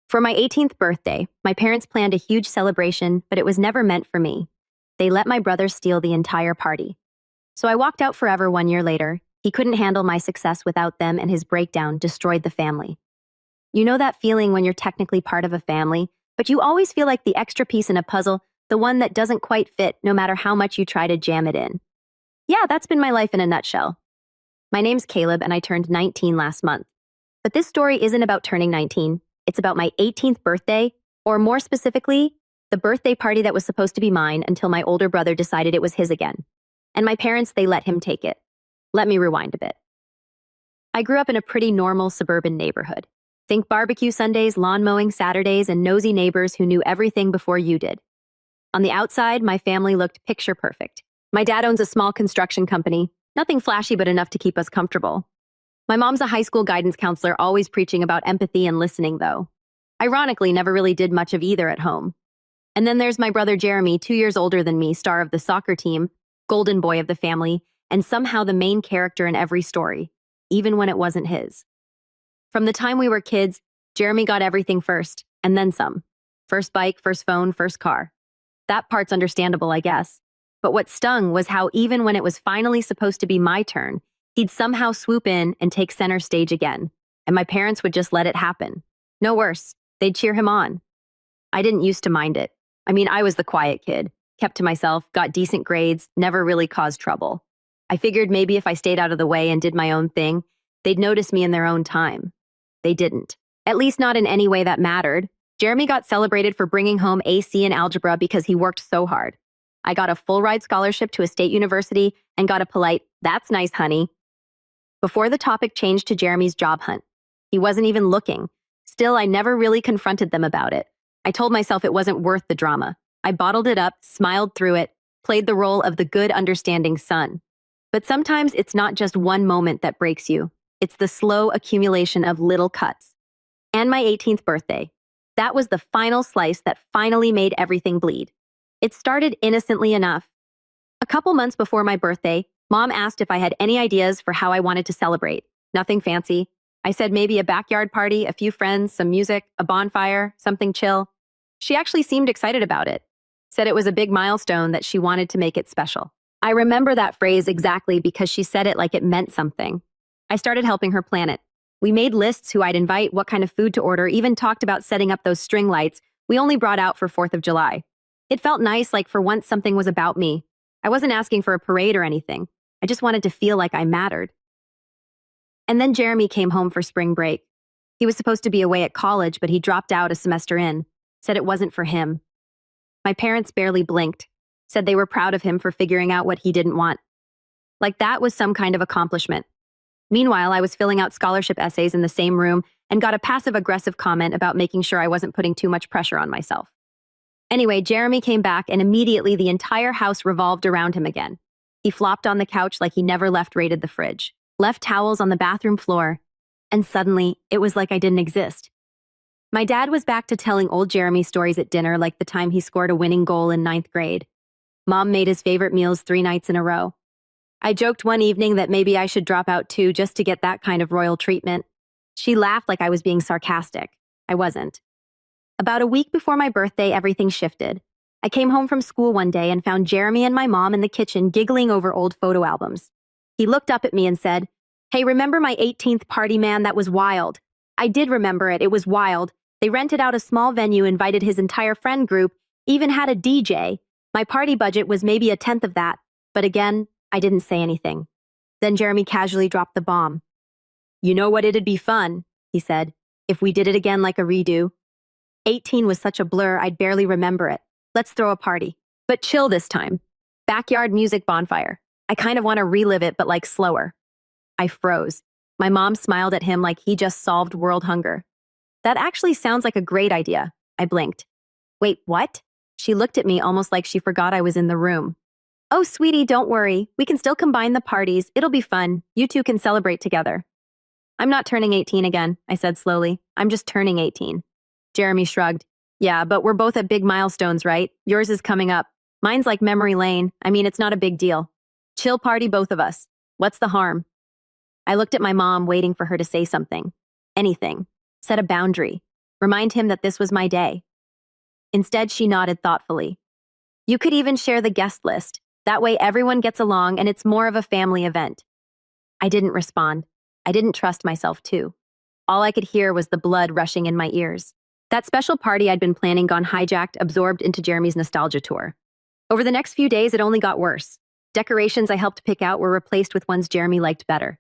For my 18th birthday, my parents planned a huge celebration, but it was never meant for me. They let my brother steal the entire party. So I walked out forever 1 year later. He couldn't handle my success without them, and his breakdown destroyed the family. You know that feeling when you're technically part of a family, but you always feel like the extra piece in a puzzle, the one that doesn't quite fit no matter how much you try to jam it in. Yeah, that's been my life in a nutshell. My name's Caleb, and I turned 19 last month. But this story isn't about turning 19. It's about my 18th birthday, or more specifically, the birthday party that was supposed to be mine until my older brother decided it was his again. And my parents, they let him take it. Let me rewind a bit. I grew up in a pretty normal suburban neighborhood. Think barbecue Sundays, lawn mowing Saturdays, and nosy neighbors who knew everything before you did. On the outside, my family looked picture perfect. My dad owns a small construction company, nothing flashy but enough to keep us comfortable. My mom's a high school guidance counselor, always preaching about empathy and listening, though. Ironically, never really did much of either at home. And then there's my brother Jeremy, 2 years older than me, star of the soccer team, golden boy of the family, and somehow the main character in every story, even when it wasn't his. From the time we were kids, Jeremy got everything first, and then some. First bike, first phone, first car. That part's understandable, I guess. But what stung was how even when it was finally supposed to be my turn, he'd somehow swoop in and take center stage again, and my parents would just let it happen. No worse, they'd cheer him on. I didn't used to mind it. I mean, I was the quiet kid, kept to myself, got decent grades, never really caused trouble. I figured maybe if I stayed out of the way and did my own thing, they'd notice me in their own time. They didn't. At least not in any way that mattered. Jeremy got celebrated for bringing home AC in algebra because he worked so hard. I got a full-ride scholarship to a state university and got a polite, "That's nice, honey." Before the topic changed to Jeremy's job hunt. He wasn't even looking. Still, I never really confronted them about it. I told myself it wasn't worth the drama. I bottled it up, smiled through it, played the role of the good, understanding son. But sometimes it's not just one moment that breaks you. It's the slow accumulation of little cuts. And my 18th birthday. That was the final slice that finally made everything bleed. It started innocently enough. A couple months before my birthday, Mom asked if I had any ideas for how I wanted to celebrate. Nothing fancy. I said maybe a backyard party, a few friends, some music, a bonfire, something chill. She actually seemed excited about it. Said it was a big milestone that she wanted to make it special. I remember that phrase exactly because she said it like it meant something. I started helping her plan it. We made lists who I'd invite, what kind of food to order, even talked about setting up those string lights we only brought out for 4th of July. It felt nice, like for once something was about me. I wasn't asking for a parade or anything. I just wanted to feel like I mattered. And then Jeremy came home for spring break. He was supposed to be away at college, but he dropped out a semester in, said it wasn't for him. My parents barely blinked, said they were proud of him for figuring out what he didn't want. Like that was some kind of accomplishment. Meanwhile, I was filling out scholarship essays in the same room and got a passive-aggressive comment about making sure I wasn't putting too much pressure on myself. Anyway, Jeremy came back and immediately the entire house revolved around him again. He flopped on the couch like he never raided the fridge, left towels on the bathroom floor, and suddenly it was like I didn't exist. My dad was back to telling old Jeremy stories at dinner, like the time he scored a winning goal in 9th grade. Mom made his favorite meals 3 nights in a row. I joked one evening that maybe I should drop out too just to get that kind of royal treatment. She laughed like I was being sarcastic. I wasn't. About a week before my birthday, everything shifted. I came home from school one day and found Jeremy and my mom in the kitchen giggling over old photo albums. He looked up at me and said, "Hey, remember my 18th party, man? That was wild." I did remember it. It was wild. They rented out a small venue, invited his entire friend group, even had a DJ. My party budget was maybe 1/10 of that. But again, I didn't say anything. Then Jeremy casually dropped the bomb. "You know what, it'd be fun," he said, "if we did it again like a redo." 18 was such a blur, I'd barely remember it. Let's throw a party. But chill this time. Backyard music bonfire. I kind of want to relive it, but like slower. I froze. My mom smiled at him like he just solved world hunger. "That actually sounds like a great idea." I blinked. "Wait, what?" She looked at me almost like she forgot I was in the room. "Oh, sweetie, don't worry. We can still combine the parties. It'll be fun. You two can celebrate together." "I'm not turning 18 again," I said slowly. "I'm just turning 18. Jeremy shrugged. "Yeah, but we're both at big milestones, right? Yours is coming up. Mine's like memory lane. I mean, it's not a big deal. Chill party, both of us. What's the harm?" I looked at my mom, waiting for her to say something. Anything. Set a boundary. Remind him that this was my day. Instead, she nodded thoughtfully. You could even share the guest list. That way everyone gets along and it's more of a family event. I didn't respond. I didn't trust myself too. All I could hear was the blood rushing in my ears. That special party I'd been planning gone hijacked, absorbed into Jeremy's nostalgia tour. Over the next few days, it only got worse. Decorations I helped pick out were replaced with ones Jeremy liked better.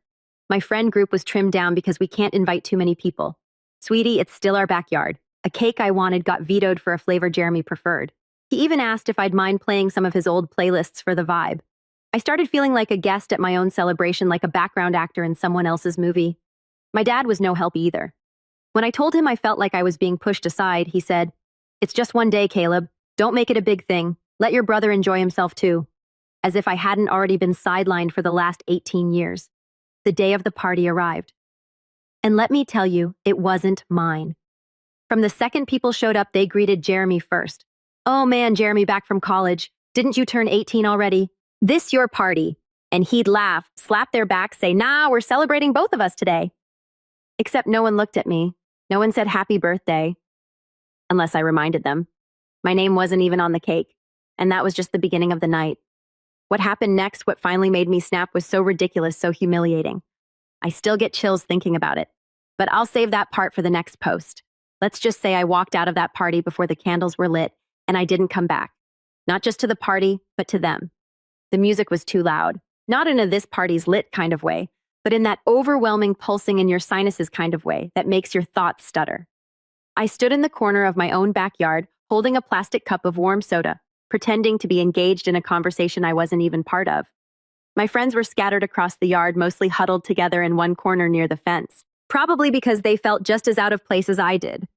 My friend group was trimmed down because we can't invite too many people. Sweetie, it's still our backyard. A cake I wanted got vetoed for a flavor Jeremy preferred. He even asked if I'd mind playing some of his old playlists for the vibe. I started feeling like a guest at my own celebration, like a background actor in someone else's movie. My dad was no help either. When I told him I felt like I was being pushed aside, he said, "It's just one day, Caleb. Don't make it a big thing. Let your brother enjoy himself too." As if I hadn't already been sidelined for the last 18 years. The day of the party arrived. And let me tell you, it wasn't mine. From the second people showed up, they greeted Jeremy first. "Oh man, Jeremy, back from college. Didn't you turn 18 already? This your party." And he'd laugh, slap their back, say, "Nah, we're celebrating both of us today." Except no one looked at me. No one said happy birthday. Unless I reminded them. My name wasn't even on the cake. And that was just the beginning of the night. What happened next, what finally made me snap, was so ridiculous, so humiliating. I still get chills thinking about it. But I'll save that part for the next post. Let's just say I walked out of that party before the candles were lit, and I didn't come back. Not just to the party, but to them. The music was too loud. Not in a "this party's lit" kind of way, but in that overwhelming pulsing in your sinuses kind of way that makes your thoughts stutter. I stood in the corner of my own backyard, holding a plastic cup of warm soda, pretending to be engaged in a conversation I wasn't even part of. My friends were scattered across the yard, mostly huddled together in one corner near the fence, probably because they felt just as out of place as I did.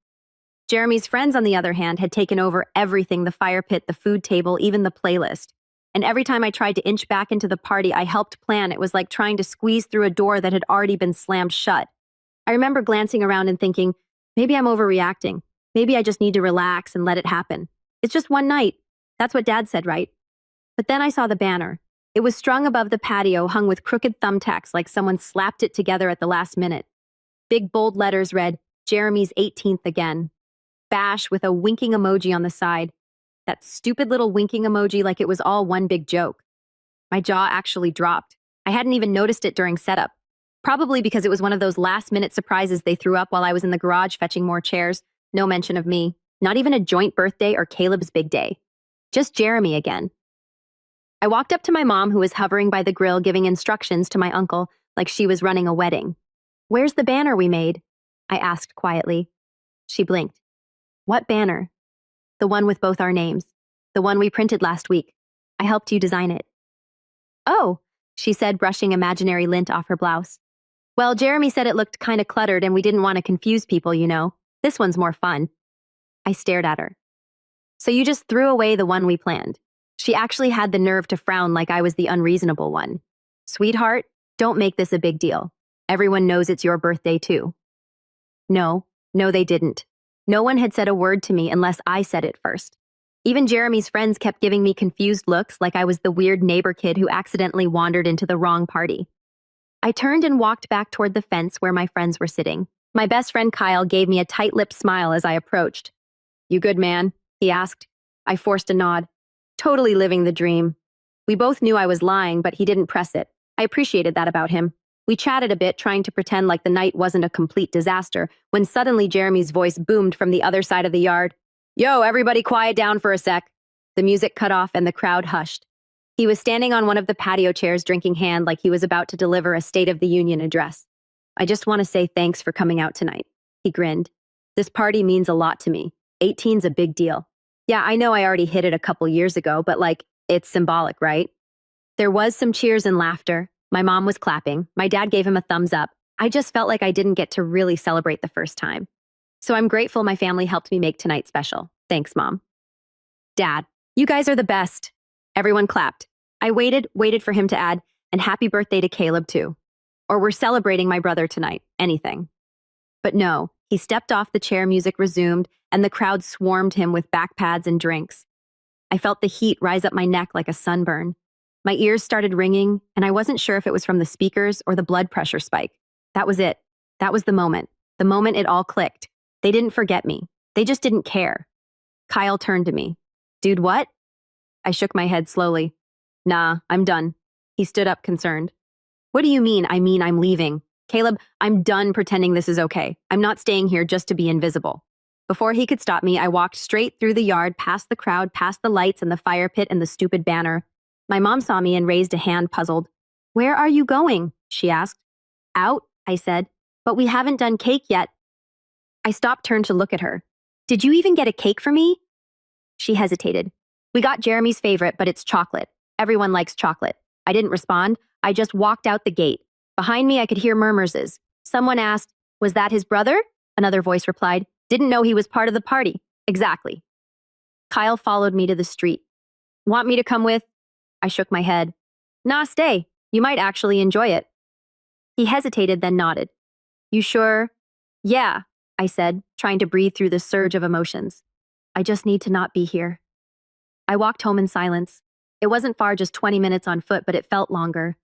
Jeremy's friends, on the other hand, had taken over everything: the fire pit, the food table, even the playlist. And every time I tried to inch back into the party I helped plan, it was like trying to squeeze through a door that had already been slammed shut. I remember glancing around and thinking, maybe I'm overreacting. Maybe I just need to relax and let it happen. It's just one night. That's what Dad said, right? But then I saw the banner. It was strung above the patio, hung with crooked thumbtacks like someone slapped it together at the last minute. Big bold letters read, "Jeremy's 18th again." Bash with a winking emoji on the side. That stupid little winking emoji, like it was all one big joke. My jaw actually dropped. I hadn't even noticed it during setup. Probably because it was one of those last-minute surprises they threw up while I was in the garage fetching more chairs. No mention of me. Not even a joint birthday or Caleb's big day. Just Jeremy again. I walked up to my mom, who was hovering by the grill giving instructions to my uncle like she was running a wedding. "Where's the banner we made?" I asked quietly. She blinked. "What banner?" "The one with both our names. The one we printed last week. I helped you design it." "Oh," she said, brushing imaginary lint off her blouse. "Well, Jeremy said it looked kinda cluttered and we didn't want to confuse people, you know. This one's more fun." I stared at her. "So you just threw away the one we planned?" She actually had the nerve to frown like I was the unreasonable one. "Sweetheart, don't make this a big deal. Everyone knows it's your birthday too." No, they didn't. No one had said a word to me unless I said it first. Even Jeremy's friends kept giving me confused looks like I was the weird neighbor kid who accidentally wandered into the wrong party. I turned and walked back toward the fence where my friends were sitting. My best friend Kyle gave me a tight-lipped smile as I approached. "You good, man?" he asked. I forced a nod. Totally living the dream. We both knew I was lying, but he didn't press it. I appreciated that about him. We chatted a bit, trying to pretend like the night wasn't a complete disaster, when suddenly Jeremy's voice boomed from the other side of the yard. "Yo, everybody quiet down for a sec." The music cut off and the crowd hushed. He was standing on one of the patio chairs, drinking hand like he was about to deliver a State of the Union address. "I just want to say thanks for coming out tonight." He grinned. "This party means a lot to me. 18's a big deal. Yeah, I know I already hit it a couple years ago, but it's symbolic, right?" There was some cheers and laughter. My mom was clapping. My dad gave him a thumbs up. I just felt like I didn't get to really celebrate the first time. So I'm grateful my family helped me make tonight special. Thanks, Mom. "Dad, you guys are the best." Everyone clapped. I waited for him to add, "And happy birthday to Caleb, too." Or "We're celebrating my brother tonight." Anything. But no, he stepped off the chair, music resumed, and the crowd swarmed him with back pads and drinks. I felt the heat rise up my neck like a sunburn. My ears started ringing, and I wasn't sure if it was from the speakers or the blood pressure spike. That was it. That was the moment. The moment it all clicked. They didn't forget me. They just didn't care. Kyle turned to me. Dude, what? I shook my head slowly. Nah, I'm done. He stood up concerned. What do you mean? I mean, I'm leaving. Caleb, I'm done pretending this is okay. I'm not staying here just to be invisible. Before he could stop me, I walked straight through the yard, past the crowd, past the lights and the fire pit and the stupid banner. My mom saw me and raised a hand, puzzled. Where are you going? She asked. Out, I said. But we haven't done cake yet. I stopped, turned to look at her. Did you even get a cake for me? She hesitated. We got Jeremy's favorite, but it's chocolate. Everyone likes chocolate. I didn't respond. I just walked out the gate. Behind me, I could hear murmurs. Someone asked, was that his brother? Another voice replied, didn't know he was part of the party. Exactly. Kyle followed me to the street. Want me to come with? I shook my head. Nah, stay. You might actually enjoy it. He hesitated, then nodded. You sure? Yeah, I said, trying to breathe through the surge of emotions. I just need to not be here. I walked home in silence. It wasn't far, just 20 minutes on foot, but it felt longer.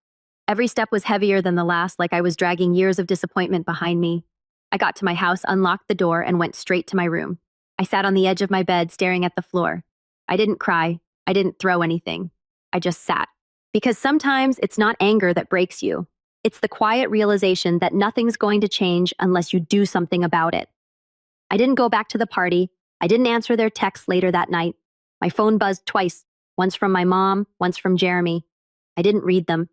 Every step was heavier than the last, like I was dragging years of disappointment behind me. I got to my house, unlocked the door, and went straight to my room. I sat on the edge of my bed, staring at the floor. I didn't cry. I didn't throw anything. I just sat. Because sometimes it's not anger that breaks you. It's the quiet realization that nothing's going to change unless you do something about it. I didn't go back to the party. I didn't answer their texts later that night. My phone buzzed twice, once from my mom, once from Jeremy. I didn't read them.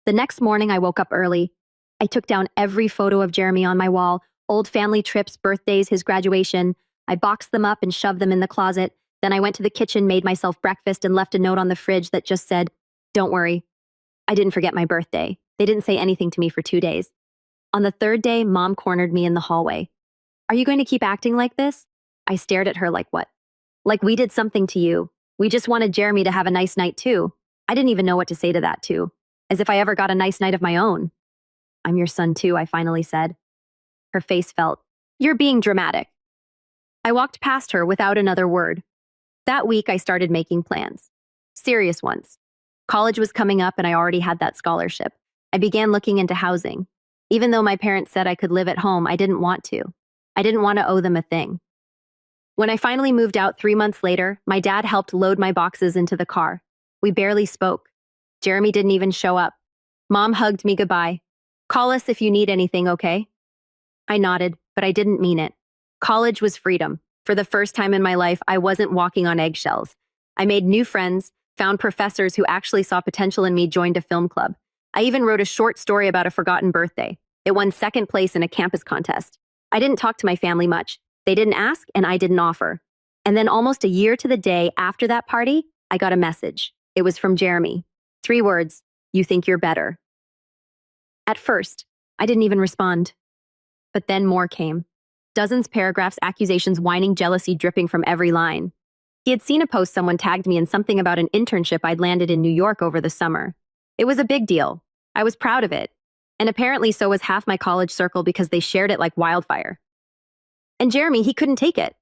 The next morning, I woke up early. I took down every photo of Jeremy on my wall, old family trips, birthdays, his graduation. I boxed them up and shoved them in the closet. Then I went to the kitchen, made myself breakfast, and left a note on the fridge that just said, don't worry. I didn't forget my birthday. They didn't say anything to me for 2 days. On the third day, Mom cornered me in the hallway. Are you going to keep acting like this? I stared at her like what? Like we did something to you. We just wanted Jeremy to have a nice night too. I didn't even know what to say to that too. As if I ever got a nice night of my own. I'm your son too, I finally said. Her face felt, you're being dramatic. I walked past her without another word. That week, I started making plans. Serious ones. College was coming up and I already had that scholarship. I began looking into housing. Even though my parents said I could live at home, I didn't want to. I didn't want to owe them a thing. When I finally moved out 3 months later, my dad helped load my boxes into the car. We barely spoke. Jeremy didn't even show up. Mom hugged me goodbye. Call us if you need anything, okay? I nodded, but I didn't mean it. College was freedom. For the first time in my life, I wasn't walking on eggshells. I made new friends, found professors who actually saw potential in me, joined a film club. I even wrote a short story about a forgotten birthday. It won second place in a campus contest. I didn't talk to my family much. They didn't ask, and I didn't offer. And then almost a year to the day after that party, I got a message. It was from Jeremy. 3 words, you think you're better. At first, I didn't even respond. But then more came. Dozens, paragraphs, accusations, whining, jealousy dripping from every line. He had seen a post someone tagged me in, something about an internship I'd landed in New York over the summer. It was a big deal. I was proud of it. And apparently so was half my college circle because they shared it like wildfire. And Jeremy, he couldn't take it.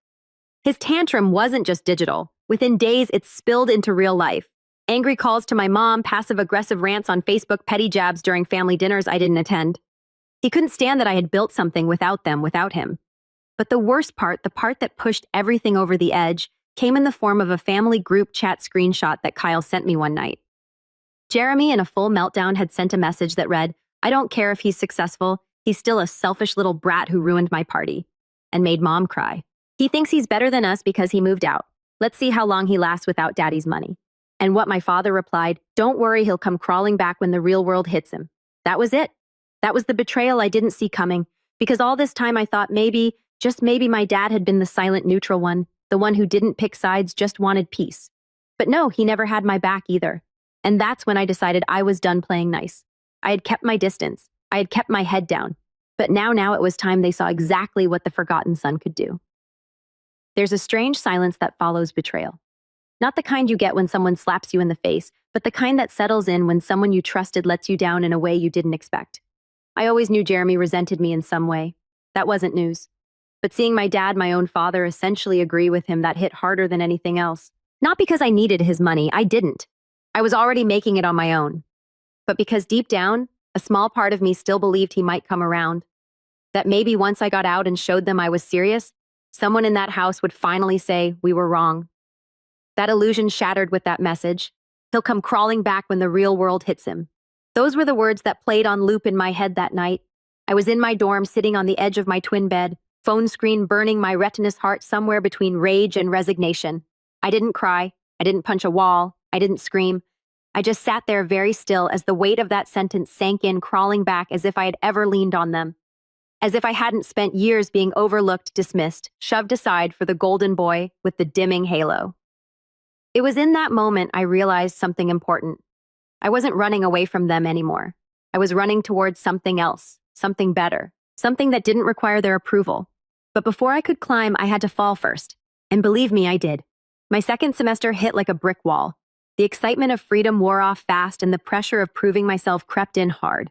His tantrum wasn't just digital. Within days, it spilled into real life. Angry calls to my mom, passive-aggressive rants on Facebook, petty jabs during family dinners I didn't attend. He couldn't stand that I had built something without them, without him. But the worst part, the part that pushed everything over the edge, came in the form of a family group chat screenshot that Kyle sent me one night. Jeremy, in a full meltdown, had sent a message that read, I don't care if he's successful, he's still a selfish little brat who ruined my party, and made Mom cry. He thinks he's better than us because he moved out. Let's see how long he lasts without Daddy's money. And what my father replied, don't worry, he'll come crawling back when the real world hits him. That was it. That was the betrayal I didn't see coming, because all this time I thought maybe, just maybe, my dad had been the silent neutral one, the one who didn't pick sides, just wanted peace. But no, he never had my back either. And that's when I decided I was done playing nice. I had kept my distance. I had kept my head down. But now it was time they saw exactly what the forgotten son could do. There's a strange silence that follows betrayal. Not the kind you get when someone slaps you in the face, but the kind that settles in when someone you trusted lets you down in a way you didn't expect. I always knew Jeremy resented me in some way. That wasn't news. But seeing my dad, my own father, essentially agree with him, that hit harder than anything else. Not because I needed his money, I didn't. I was already making it on my own. But because deep down, a small part of me still believed he might come around. That maybe once I got out and showed them I was serious, someone in that house would finally say we were wrong. That illusion shattered with that message. He'll come crawling back when the real world hits him. Those were the words that played on loop in my head that night. I was in my dorm sitting on the edge of my twin bed, phone screen burning my retinous heart somewhere between rage and resignation. I didn't cry. I didn't punch a wall. I didn't scream. I just sat there very still as the weight of that sentence sank in, crawling back as if I had ever leaned on them. As if I hadn't spent years being overlooked, dismissed, shoved aside for the golden boy with the dimming halo. It was in that moment I realized something important. I wasn't running away from them anymore. I was running towards something else, something better, something that didn't require their approval. But before I could climb, I had to fall first. And believe me, I did. My second semester hit like a brick wall. The excitement of freedom wore off fast and the pressure of proving myself crept in hard.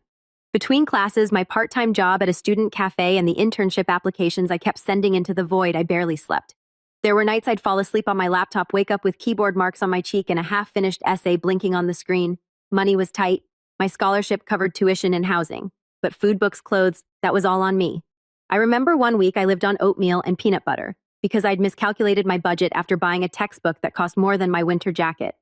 Between classes, my part-time job at a student cafe and the internship applications I kept sending into the void, I barely slept. There were nights I'd fall asleep on my laptop, wake up with keyboard marks on my cheek and a half-finished essay blinking on the screen. Money was tight. My scholarship covered tuition and housing. But food, books, clothes, that was all on me. I remember one week I lived on oatmeal and peanut butter because I'd miscalculated my budget after buying a textbook that cost more than my winter jacket.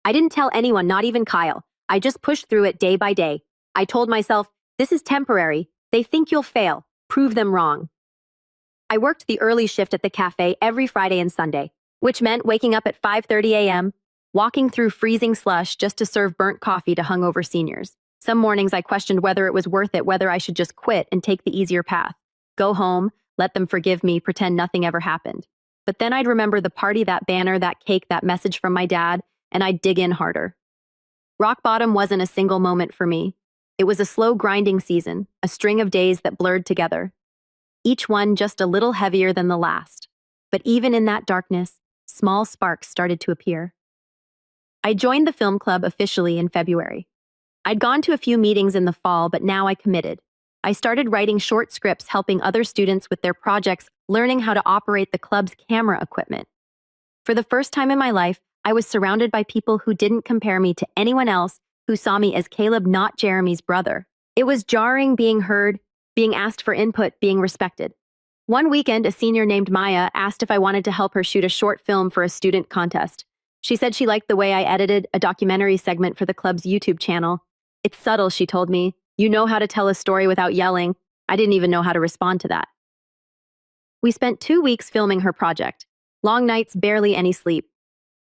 I didn't tell anyone, not even Kyle. I just pushed through it day by day. I told myself, this is temporary. They think you'll fail. Prove them wrong. I worked the early shift at the cafe every Friday and Sunday, which meant waking up at 5:30 a.m., walking through freezing slush just to serve burnt coffee to hungover seniors. Some mornings I questioned whether it was worth it, whether I should just quit and take the easier path. Go home, let them forgive me, pretend nothing ever happened. But then I'd remember the party, that banner, that cake, that message from my dad, and I'd dig in harder. Rock bottom wasn't a single moment for me. It was a slow grinding season, a string of days that blurred together. Each one just a little heavier than the last. But even in that darkness, small sparks started to appear. I joined the film club officially in February. I'd gone to a few meetings in the fall, but now I committed. I started writing short scripts, helping other students with their projects, learning how to operate the club's camera equipment. For the first time in my life, I was surrounded by people who didn't compare me to anyone else, who saw me as Caleb, not Jeremy's brother. It was jarring being heard, being asked for input, being respected. One weekend, a senior named Maya asked if I wanted to help her shoot a short film for a student contest. She said she liked the way I edited a documentary segment for the club's YouTube channel. It's subtle, she told me. You know how to tell a story without yelling. I didn't even know how to respond to that. We spent 2 weeks filming her project. Long nights, barely any sleep.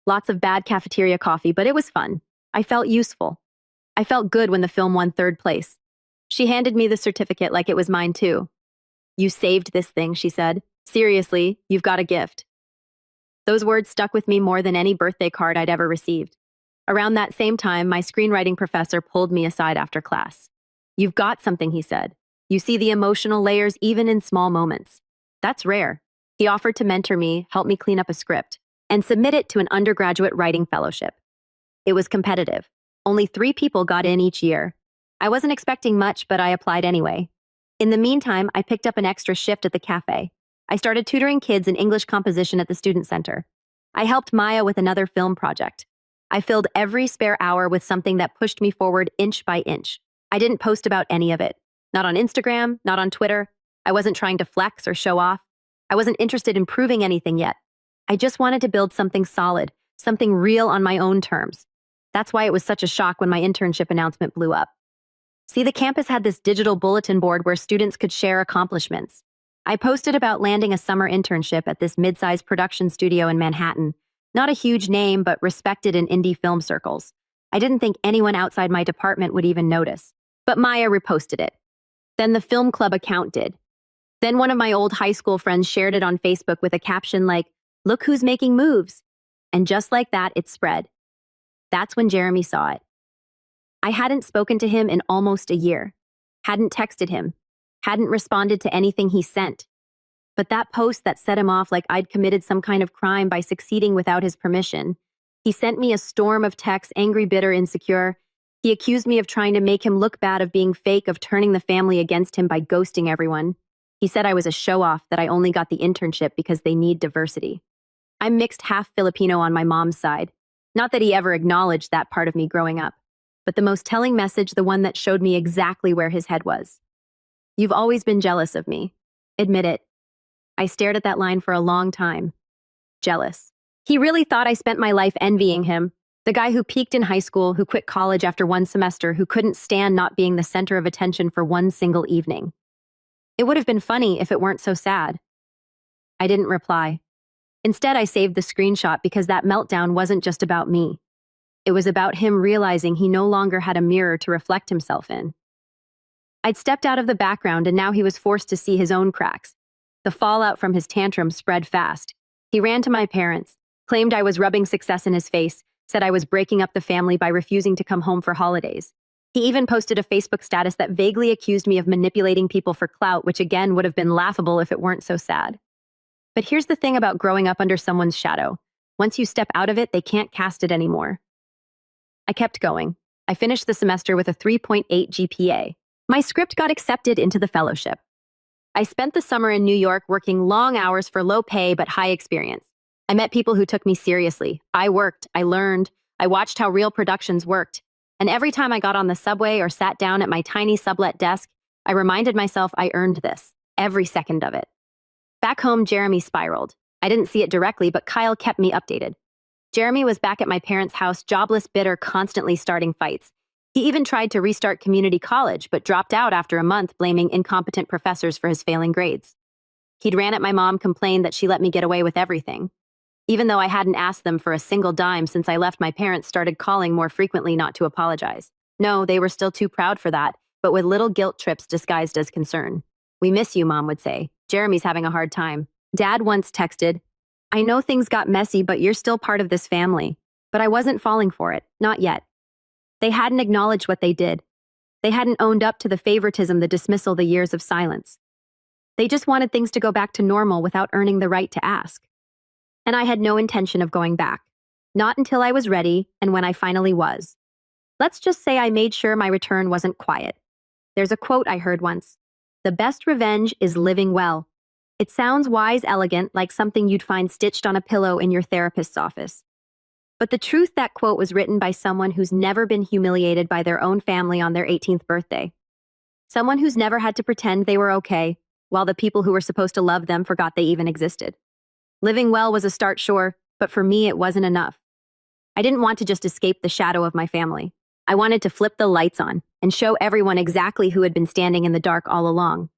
Lots of bad cafeteria coffee, but it was fun. I felt useful. I felt good when the film won 3rd place. She handed me the certificate like it was mine too. You saved this thing, she said. Seriously, you've got a gift. Those words stuck with me more than any birthday card I'd ever received. Around that same time, my screenwriting professor pulled me aside after class. You've got something, he said. You see the emotional layers even in small moments. That's rare. He offered to mentor me, help me clean up a script, and submit it to an undergraduate writing fellowship. It was competitive. Only 3 people got in each year. I wasn't expecting much, but I applied anyway. In the meantime, I picked up an extra shift at the cafe. I started tutoring kids in English composition at the student center. I helped Maya with another film project. I filled every spare hour with something that pushed me forward inch by inch. I didn't post about any of it. Not on Instagram, not on Twitter. I wasn't trying to flex or show off. I wasn't interested in proving anything yet. I just wanted to build something solid, something real on my own terms. That's why it was such a shock when my internship announcement blew up. See, the campus had this digital bulletin board where students could share accomplishments. I posted about landing a summer internship at this mid-sized production studio in Manhattan. Not a huge name, but respected in indie film circles. I didn't think anyone outside my department would even notice. But Maya reposted it. Then the film club account did. Then one of my old high school friends shared it on Facebook with a caption like, "Look who's making moves." And just like that, it spread. That's when Jeremy saw it. I hadn't spoken to him in almost a year. Hadn't texted him. Hadn't responded to anything he sent. But that post that set him off like I'd committed some kind of crime by succeeding without his permission. He sent me a storm of texts, angry, bitter, insecure. He accused me of trying to make him look bad, of being fake, of turning the family against him by ghosting everyone. He said I was a show-off, that I only got the internship because they need diversity. I'm mixed, half Filipino on my mom's side. Not that he ever acknowledged that part of me growing up. But the most telling message, the one that showed me exactly where his head was. You've always been jealous of me. Admit it. I stared at that line for a long time. Jealous. He really thought I spent my life envying him. The guy who peaked in high school, who quit college after one semester, who couldn't stand not being the center of attention for one single evening. It would have been funny if it weren't so sad. I didn't reply. Instead, I saved the screenshot because that meltdown wasn't just about me. It was about him realizing he no longer had a mirror to reflect himself in. I'd stepped out of the background and now he was forced to see his own cracks. The fallout from his tantrum spread fast. He ran to my parents, claimed I was rubbing success in his face, said I was breaking up the family by refusing to come home for holidays. He even posted a Facebook status that vaguely accused me of manipulating people for clout, which again would have been laughable if it weren't so sad. But here's the thing about growing up under someone's shadow. Once you step out of it, they can't cast it anymore. I kept going. I finished the semester with a 3.8 GPA. My script got accepted into the fellowship. I spent the summer in New York working long hours for low pay but high experience. I met people who took me seriously. I worked, I learned, I watched how real productions worked. And every time I got on the subway or sat down at my tiny sublet desk, I reminded myself I earned this, every second of it. Back home, Jeremy spiraled. I didn't see it directly, but Kyle kept me updated. Jeremy was back at my parents' house, jobless, bitter, constantly starting fights. He even tried to restart community college, but dropped out after a month, blaming incompetent professors for his failing grades. He'd ran at my mom, complained that she let me get away with everything. Even though I hadn't asked them for a single dime since I left, my parents started calling more frequently not to apologize. No, they were still too proud for that, but with little guilt trips disguised as concern. "We miss you," Mom would say. "Jeremy's having a hard time." Dad once texted, "I know things got messy, but you're still part of this family." But I wasn't falling for it, not yet. They hadn't acknowledged what they did. They hadn't owned up to the favoritism, the dismissal, the years of silence. They just wanted things to go back to normal without earning the right to ask. And I had no intention of going back. Not until I was ready, and when I finally was. Let's just say I made sure my return wasn't quiet. There's a quote I heard once. "The best revenge is living well." It sounds wise, elegant, like something you'd find stitched on a pillow in your therapist's office. But the truth, that quote was written by someone who's never been humiliated by their own family on their 18th birthday. Someone who's never had to pretend they were okay, while the people who were supposed to love them forgot they even existed. Living well was a start, sure, but for me it wasn't enough. I didn't want to just escape the shadow of my family. I wanted to flip the lights on and show everyone exactly who had been standing in the dark all along.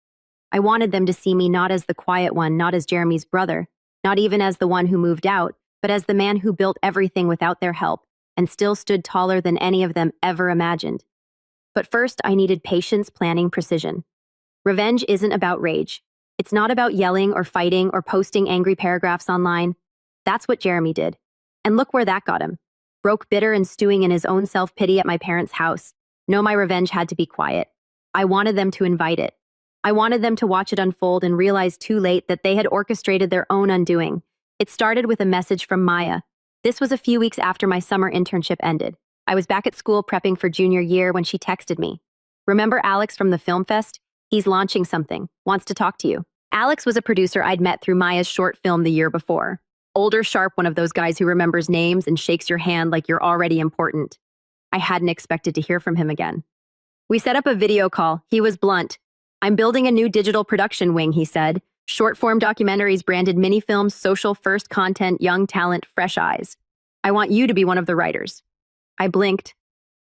I wanted them to see me not as the quiet one, not as Jeremy's brother, not even as the one who moved out, but as the man who built everything without their help and still stood taller than any of them ever imagined. But first, I needed patience, planning, precision. Revenge isn't about rage. It's not about yelling or fighting or posting angry paragraphs online. That's what Jeremy did. And look where that got him. Broke, bitter, and stewing in his own self-pity at my parents' house. No, my revenge had to be quiet. I wanted them to invite it. I wanted them to watch it unfold and realize too late that they had orchestrated their own undoing. It started with a message from Maya. This was a few weeks after my summer internship ended. I was back at school prepping for junior year when she texted me. "Remember Alex from the film fest? He's launching something. Wants to talk to you." Alex was a producer I'd met through Maya's short film the year before. Older, sharp, one of those guys who remembers names and shakes your hand like you're already important. I hadn't expected to hear from him again. We set up a video call. He was blunt. "I'm building a new digital production wing," he said. "Short-form documentaries, branded mini-films, social-first content, young talent, fresh eyes. I want you to be one of the writers." I blinked.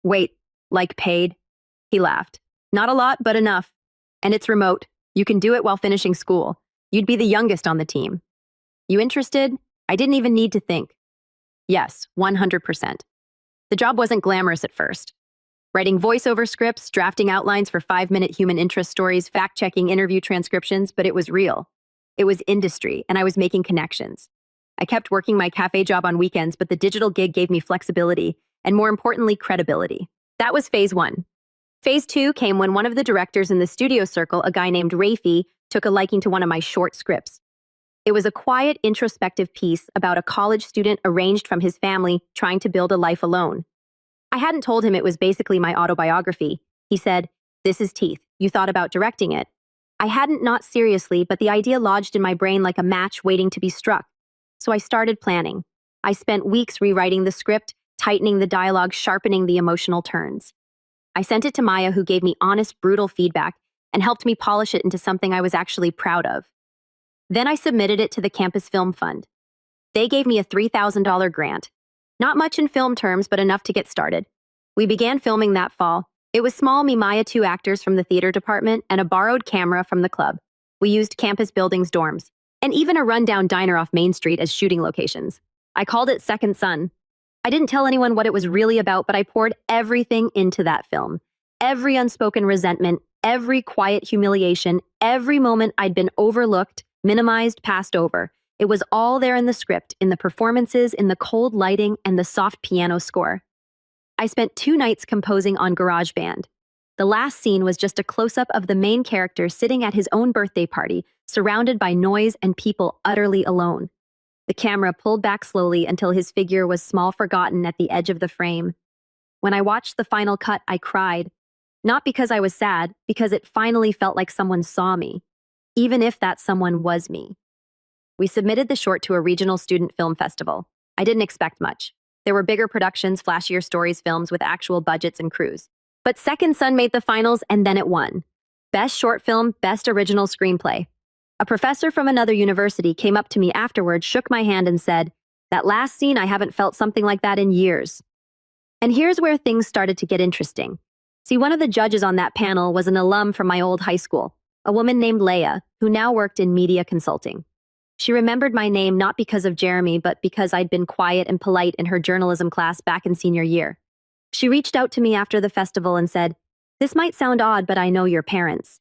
"Wait, like paid?" He laughed. "Not a lot, but enough. And it's remote. You can do it while finishing school. You'd be the youngest on the team. You interested?" I didn't even need to think. Yes, 100%. The job wasn't glamorous at first. Writing voiceover scripts, drafting outlines for 5-minute human interest stories, fact-checking interview transcriptions, but it was real. It was industry, and I was making connections. I kept working my cafe job on weekends, but the digital gig gave me flexibility, and more importantly, credibility. That was phase 1. Phase 2 came when one of the directors in the studio circle, a guy named Rafi, took a liking to one of my short scripts. It was a quiet, introspective piece about a college student estranged from his family trying to build a life alone. I hadn't told him it was basically my autobiography. He said, "This is Teeth. You thought about directing it." I hadn't, not seriously, but the idea lodged in my brain like a match waiting to be struck. So I started planning. I spent weeks rewriting the script, tightening the dialogue, sharpening the emotional turns. I sent it to Maya, who gave me honest, brutal feedback, and helped me polish it into something I was actually proud of. Then I submitted it to the campus film fund. They gave me a $3,000 grant. Not much in film terms, but enough to get started. We began filming that fall. It was small, me, Maya, 2 actors from the theater department, and a borrowed camera from the club. We used campus buildings' dorms, and even a rundown diner off Main Street as shooting locations. I called it Second Son. I didn't tell anyone what it was really about, but I poured everything into that film. Every unspoken resentment, every quiet humiliation, every moment I'd been overlooked, minimized, passed over. It was all there in the script, in the performances, in the cold lighting, and the soft piano score. I spent 2 nights composing on GarageBand. The last scene was just a close-up of the main character sitting at his own birthday party, surrounded by noise and people utterly alone. The camera pulled back slowly until his figure was small, forgotten at the edge of the frame. When I watched the final cut, I cried. Not because I was sad, because it finally felt like someone saw me, even if that someone was me. We submitted the short to a regional student film festival. I didn't expect much. There were bigger productions, flashier stories, films with actual budgets and crews. But Second Son made the finals, and then it won. Best Short Film, Best Original Screenplay. A professor from another university came up to me afterwards, shook my hand, and said, "That last scene, I haven't felt something like that in years." And here's where things started to get interesting. See, one of the judges on that panel was an alum from my old high school, a woman named Leia, who now worked in media consulting. She remembered my name not because of Jeremy, but because I'd been quiet and polite in her journalism class back in senior year. She reached out to me after the festival and said, "This might sound odd, but I know your parents."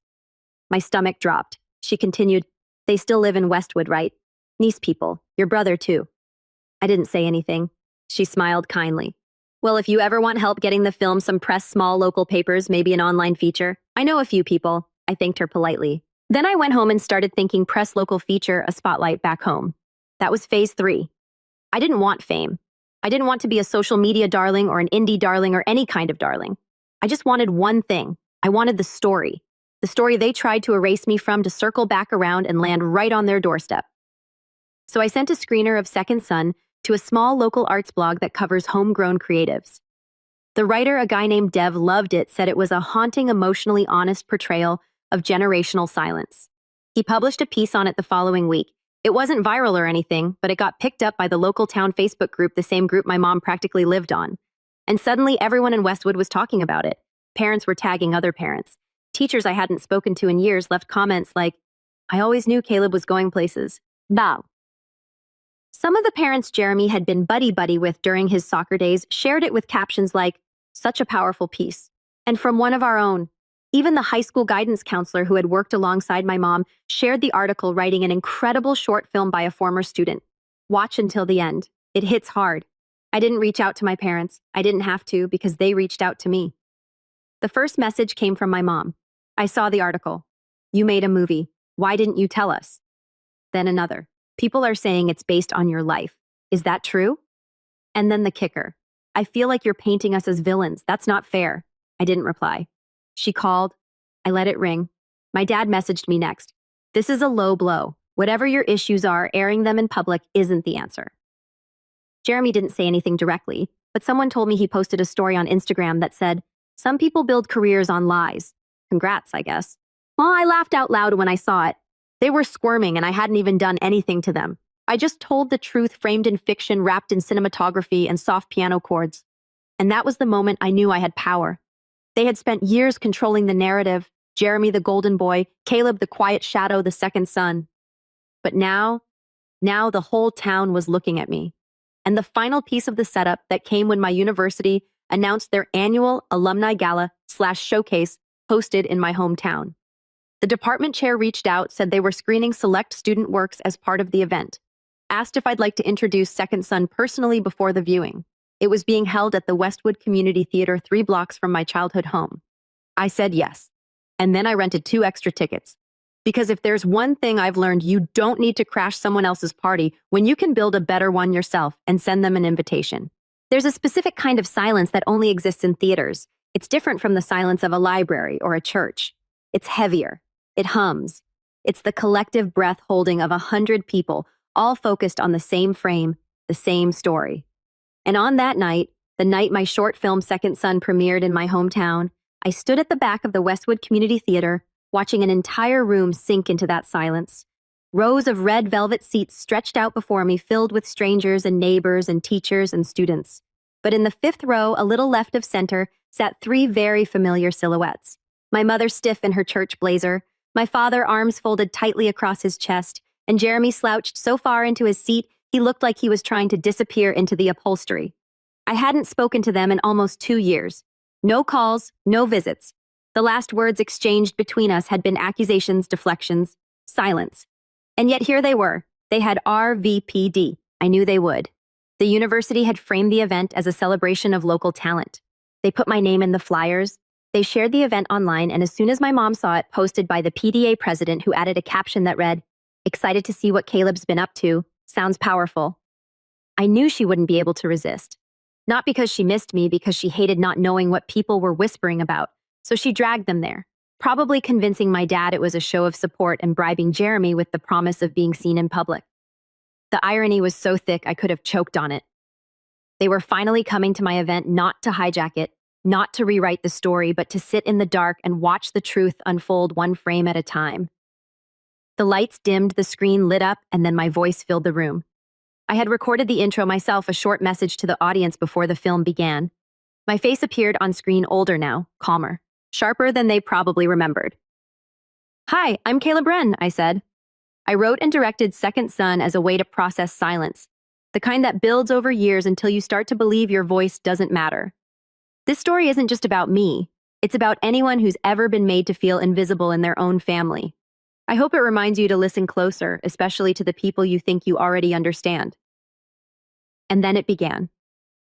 My stomach dropped. She continued, "They still live in Westwood, right? Nice people. Your brother, too." I didn't say anything. She smiled kindly. "Well, if you ever want help getting the film some press, small local papers, maybe an online feature, I know a few people." I thanked her politely. Then I went home and started thinking press, local feature, a spotlight back home. That was phase 3. I didn't want fame. I didn't want to be a social media darling or an indie darling or any kind of darling. I just wanted one thing. I wanted the story they tried to erase me from, to circle back around and land right on their doorstep. So I sent a screener of Second Son to a small local arts blog that covers homegrown creatives. The writer, a guy named Dev, loved it, said it was a haunting, emotionally honest portrayal of generational silence. He published a piece on it the following week. It wasn't viral or anything, but it got picked up by the local town Facebook group, the same group my mom practically lived on. And suddenly everyone in Westwood was talking about it. Parents were tagging other parents. Teachers I hadn't spoken to in years left comments like, "I always knew Caleb was going places. Bow." Some of the parents Jeremy had been buddy-buddy with during his soccer days shared it with captions like, "Such a powerful piece." And from one of our own, even the high school guidance counselor who had worked alongside my mom shared the article, writing an incredible short film by a former student. Watch until the end. It hits hard. I didn't reach out to my parents. I didn't have to, because they reached out to me. The first message came from my mom. "I saw the article. You made a movie. Why didn't you tell us?" Then another. "People are saying it's based on your life. Is that true?" And then the kicker. "I feel like you're painting us as villains. That's not fair." I didn't reply. She called. I let it ring. My dad messaged me next. "This is a low blow. Whatever your issues are, airing them in public isn't the answer." Jeremy didn't say anything directly, but someone told me he posted a story on Instagram that said, "Some people build careers on lies." Congrats, I guess. Well, I laughed out loud when I saw it. They were squirming, and I hadn't even done anything to them. I just told the truth, framed in fiction, wrapped in cinematography and soft piano chords. And that was the moment I knew I had power. They had spent years controlling the narrative. Jeremy, the golden boy, Caleb, the quiet shadow, the second son. But now the whole town was looking at me. And the final piece of the setup that came when my university announced their annual alumni gala/showcase hosted in my hometown. The department chair reached out, said they were screening select student works as part of the event, asked if I'd like to introduce Second Son personally before the viewing. It was being held at the Westwood Community Theater 3 blocks from my childhood home. I said yes. And then I rented 2 extra tickets. Because if there's one thing I've learned, you don't need to crash someone else's party when you can build a better one yourself and send them an invitation. There's a specific kind of silence that only exists in theaters. It's different from the silence of a library or a church. It's heavier. It hums. It's the collective breath holding of 100 people, all focused on the same frame, the same story. And on that night, the night my short film Second Son premiered in my hometown, I stood at the back of the Westwood Community Theater, watching an entire room sink into that silence. Rows of red velvet seats stretched out before me, filled with strangers and neighbors and teachers and students. But in the fifth row, a little left of center, sat three very familiar silhouettes. My mother stiff in her church blazer, my father arms folded tightly across his chest, and Jeremy slouched so far into his seat he looked like he was trying to disappear into the upholstery. I hadn't spoken to them in almost 2 years. No calls, no visits. The last words exchanged between us had been accusations, deflections, silence. And yet here they were. They had RVPD. I knew they would. The university had framed the event as a celebration of local talent. They put my name in the flyers. They shared the event online, and as soon as my mom saw it posted by the PDA president, who added a caption that read, "Excited to see what Caleb's been up to. Sounds powerful." I knew she wouldn't be able to resist. Not because she missed me, because she hated not knowing what people were whispering about. So she dragged them there, probably convincing my dad it was a show of support and bribing Jeremy with the promise of being seen in public. The irony was so thick I could have choked on it. They were finally coming to my event not to hijack it, not to rewrite the story, but to sit in the dark and watch the truth unfold one frame at a time. The lights dimmed, the screen lit up, and then my voice filled the room. I had recorded the intro myself, a short message to the audience before the film began. My face appeared on screen, older now, calmer, sharper than they probably remembered. "Hi, I'm Caleb Wren," I said. I wrote and directed Second Son as a way to process silence, the kind that builds over years until you start to believe your voice doesn't matter. This story isn't just about me. It's about anyone who's ever been made to feel invisible in their own family. I hope it reminds you to listen closer, especially to the people you think you already understand. And then it began.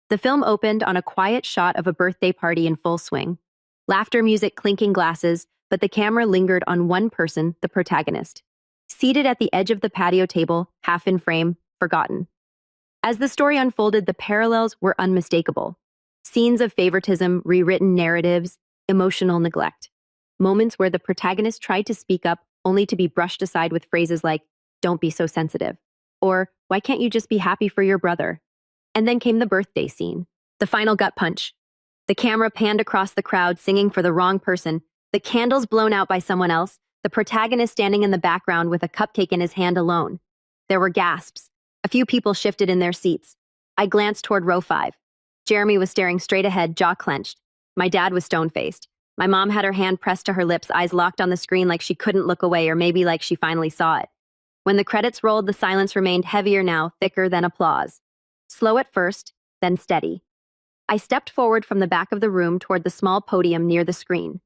The film opened on a quiet shot of a birthday party in full swing. Laughter, music, clinking glasses, but the camera lingered on one person, the protagonist. Seated at the edge of the patio table, half in frame, forgotten. As the story unfolded, the parallels were unmistakable. Scenes of favoritism, rewritten narratives, emotional neglect. Moments where the protagonist tried to speak up only to be brushed aside with phrases like, "Don't be so sensitive," or "Why can't you just be happy for your brother?" And then came the birthday scene, the final gut punch. The camera panned across the crowd, singing for the wrong person, the candles blown out by someone else, the protagonist standing in the background with a cupcake in his hand alone. There were gasps. A few people shifted in their seats. I glanced toward row 5. Jeremy was staring straight ahead, jaw clenched. My dad was stone-faced. My mom had her hand pressed to her lips, eyes locked on the screen like she couldn't look away, or maybe like she finally saw it. When the credits rolled, the silence remained heavier now, thicker than applause. Slow at first, then steady. I stepped forward from the back of the room toward the small podium near the screen.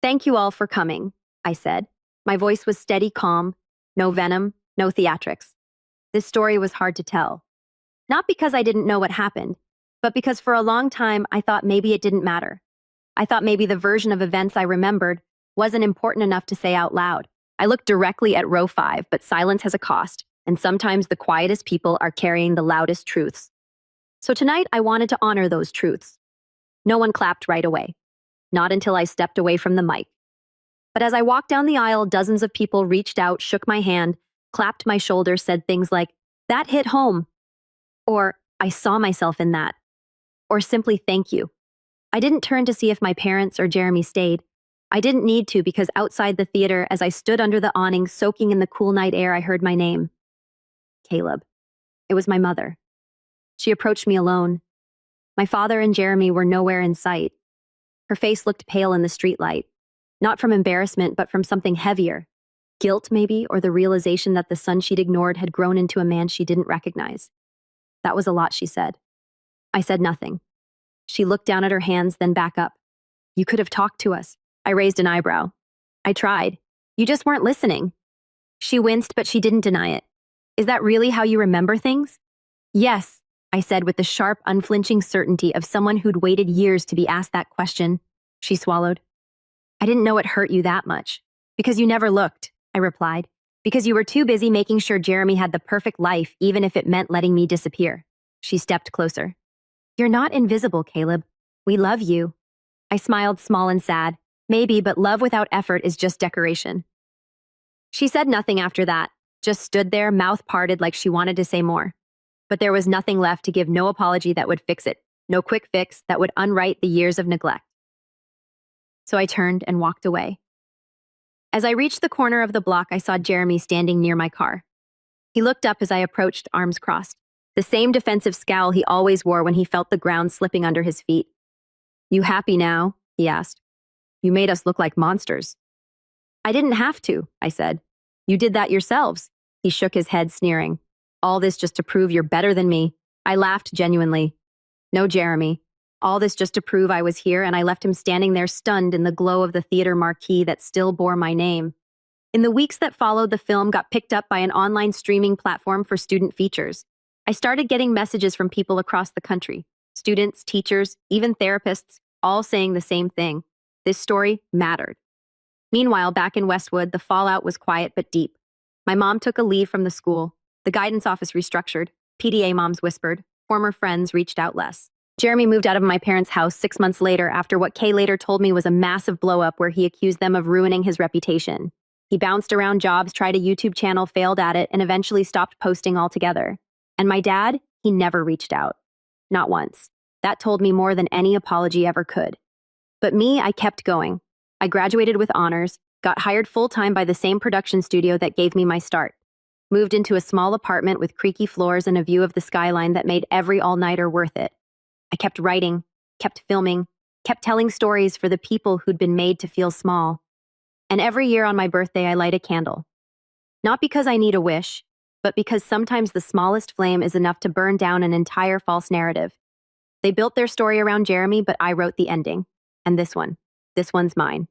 "Thank you all for coming," I said. My voice was steady, calm, no venom, no theatrics. This story was hard to tell. Not because I didn't know what happened, but because for a long time I thought maybe it didn't matter. I thought maybe the version of events I remembered wasn't important enough to say out loud. I looked directly at row 5, but silence has a cost, and sometimes the quietest people are carrying the loudest truths. So tonight I wanted to honor those truths. No one clapped right away. Not until I stepped away from the mic. But as I walked down the aisle, dozens of people reached out, shook my hand, clapped my shoulder, said things like, "That hit home," or "I saw myself in that," or simply "thank you." I didn't turn to see if my parents or Jeremy stayed. I didn't need to, because outside the theater, as I stood under the awning, soaking in the cool night air, I heard my name. Caleb. It was my mother. She approached me alone. My father and Jeremy were nowhere in sight. Her face looked pale in the streetlight, not from embarrassment, but from something heavier. Guilt, maybe, or the realization that the son she'd ignored had grown into a man she didn't recognize. That was a lot, she said. I said nothing. She looked down at her hands, then back up. "You could have talked to us." I raised an eyebrow. "I tried. You just weren't listening." She winced, but she didn't deny it. "Is that really how you remember things?" "Yes," I said with the sharp, unflinching certainty of someone who'd waited years to be asked that question. She swallowed. "I didn't know it hurt you that much. Because you never looked," I replied. "Because you were too busy making sure Jeremy had the perfect life, even if it meant letting me disappear." She stepped closer. "You're not invisible, Caleb. We love you." I smiled, small and sad. Maybe, but love without effort is just decoration. She said nothing after that, just stood there, mouth parted like she wanted to say more. But there was nothing left to give, no apology that would fix it, no quick fix that would unwrite the years of neglect. So I turned and walked away. As I reached the corner of the block, I saw Jeremy standing near my car. He looked up as I approached, arms crossed, the same defensive scowl he always wore when he felt the ground slipping under his feet. "You happy now?" he asked. "You made us look like monsters." "I didn't have to," I said. "You did that yourselves." He shook his head, sneering. "All this just to prove you're better than me." I laughed genuinely. "No, Jeremy. All this just to prove I was here," and I left him standing there stunned in the glow of the theater marquee that still bore my name. In the weeks that followed, the film got picked up by an online streaming platform for student features. I started getting messages from people across the country, students, teachers, even therapists, all saying the same thing. This story mattered. Meanwhile, back in Westwood, the fallout was quiet but deep. My mom took a leave from the school. The guidance office restructured. PTA moms whispered. Former friends reached out less. Jeremy moved out of my parents' house 6 months later after what Kay later told me was a massive blow-up where he accused them of ruining his reputation. He bounced around jobs, tried a YouTube channel, failed at it, and eventually stopped posting altogether. And my dad, he never reached out. Not once. That told me more than any apology ever could. But me, I kept going. I graduated with honors, got hired full-time by the same production studio that gave me my start. Moved into a small apartment with creaky floors and a view of the skyline that made every all-nighter worth it. I kept writing, kept filming, kept telling stories for the people who'd been made to feel small. And every year on my birthday, I light a candle. Not because I need a wish, but because sometimes the smallest flame is enough to burn down an entire false narrative. They built their story around Jeremy, but I wrote the ending. And this one's mine.